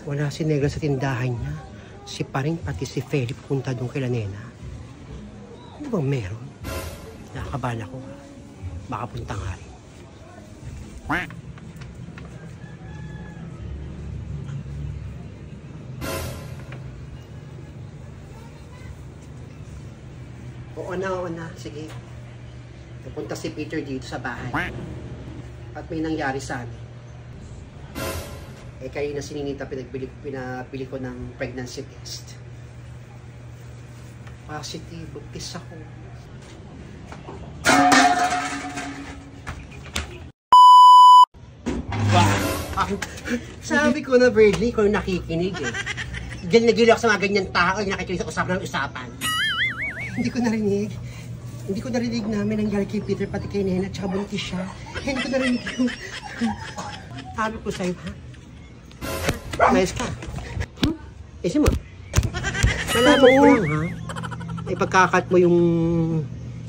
Wala si Negra sa tindahan niya. Si Paring pati si Feli pupunta doon kay Nena. Ano bang meron? Nakakabahan ako. Baka punta nga rin. Oo na. Sige. Napunta si Peter dito sa bahay. At may nangyari sa amin. Eh, kayo na sininita, pinapili ko ng pregnancy test. Positive, buntis ako. Sabi ko na, Bradley, kung nakikinig eh. Diyan nagilo ako sa mga ganyan tao, yung nakikinig sa usapan. Hindi ko narinig namin ang nangyari kay Peter, pati kay Nena, tsaka buntis siya. Hindi ko narinig yung... Sabi ko sa'yo, ha? Nice ka. Isin mo. Malaman ko lang, ha? Ipagkakat mo yung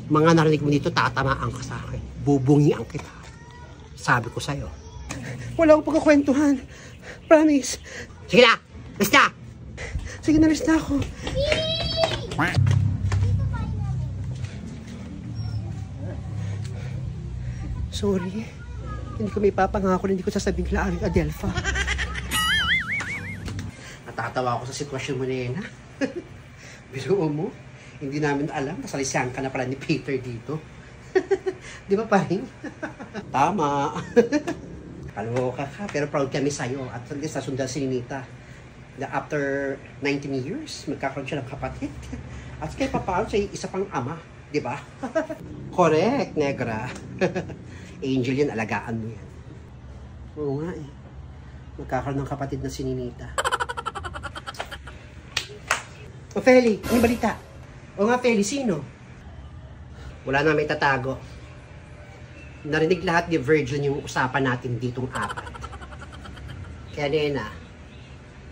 mga narinig mo dito, tatamaan ka sa akin. Bubungian kita. Sabi ko sa'yo. Wala akong pagkakwentuhan. Promise. Sige na! Basta! Sige na, basta ako. Sorry. Hindi ko may papangako na hindi ko sasabihin kila Aling Adelpha. Natatawa ako sa sitwasyon mo, Nena. Biruo mo, hindi namin alam. Nasalisahan ka na pala ni Peter dito. Di ba, paring? Tama. Kaloka ka, pero proud kami sa'yo. At at least nasundan si Ninita. Na after 19 years, magkakaroon siya ng kapatid. At kaya papaano siya isa pang ama. Di ba? Correct, Negra. Angel yan, alagaan mo yan. Oo nga eh. Magkakaroon ng kapatid na si Ninita. O Feli, ano balita? O nga Feli, sino? Wala na may tatago. Narinig lahat ni Virgil yung usapan natin ditong apat. Kaya Nena,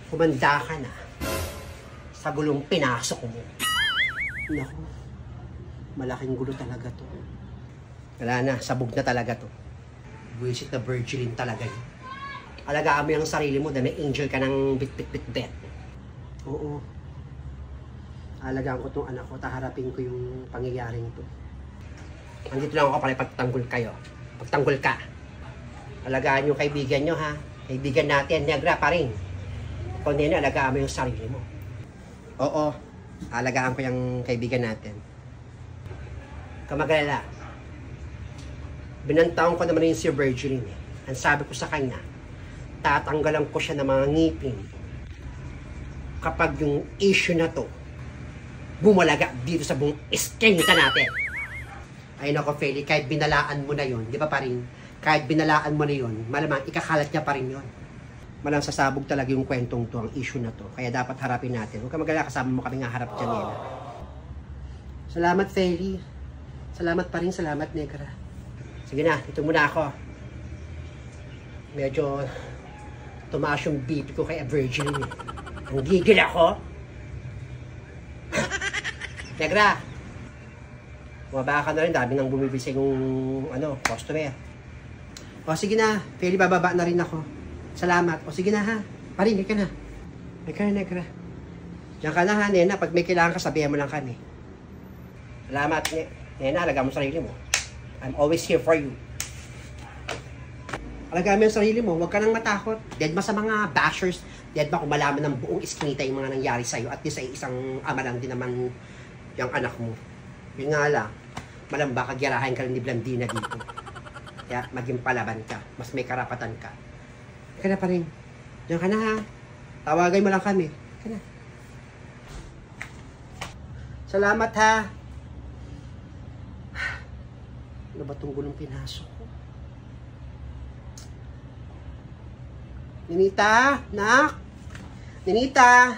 kumanda ka na sa gulong pinasok mo. Naku, malaking gulo talaga to. Wala na, sabog na talaga to. Buwisit na Virgilin talaga yun. Alagaan mo yung sarili mo dahil may angel ka ng bit-bit-bit-bet. Oo. Alagaan ko itong anak ko, taharapin ko yung pangyayaring to. Andito lang ako para pagtanggol kayo. Pagtanggol ka. Alagaan yung kaibigan nyo, ha? Kaibigan natin, Negra, paring. Kung Nena, alagaan mo yung sarili mo. Oo, alagaan ko yung kaibigan natin. Kamagalala. Binantaon ko naman yung si Virgilin. Ang sabi ko sa kanya, tatanggalan ko siya ng mga ngipin kapag yung issue na to bumalaga dito sa buong iskinita natin. Ay nako, Feli, kahit binalaan mo na yun, di ba pa rin? Kahit binalaan mo na yun, malamang ikakalat niya pa rin yun. Malamang sasabog talaga yung kwentong to, ang issue na to. Kaya dapat harapin natin. Huwag ka mag-alala, kasama mo kami nga harap dyan, Nena. Salamat, Feli. Salamat pa rin, salamat, Negra. Sige na, ito muna ako. Medyo tumaas yung BP ko kay Virgil. Ang gigil ako. Negra, bumaba ka na rin. Dami nang bumibisay yung customer. O sige na, Feli, bababa na rin ako. Salamat. O sige na ha. Parin, ka na. May ka na, Negra. Diyan ka na ha, Nena. Pag may kailangan ka, sabihan mo lang kami. Salamat, Nena. Alagaan mo sarili mo. I'm always here for you. Alagaan mo yung sarili mo. Huwag ka nang matakot. Dead ba sa mga bashers? Dead ba kung malaman ng buong iskinita yung mga nangyari sa'yo? At least ay isang ama lang din naman yung anak mo. Yun nga lang. Malamba kagyarahin ka rin ni Blandina dito. Kaya maging palaban ka. Mas may karapatan ka. Ka na pa rin. Diyan ka na ha. Tawagay mo lang kami. Ka na. Salamat ha. Ano ba itong gulong pinasok ko? Ninita! Nak! Ninita!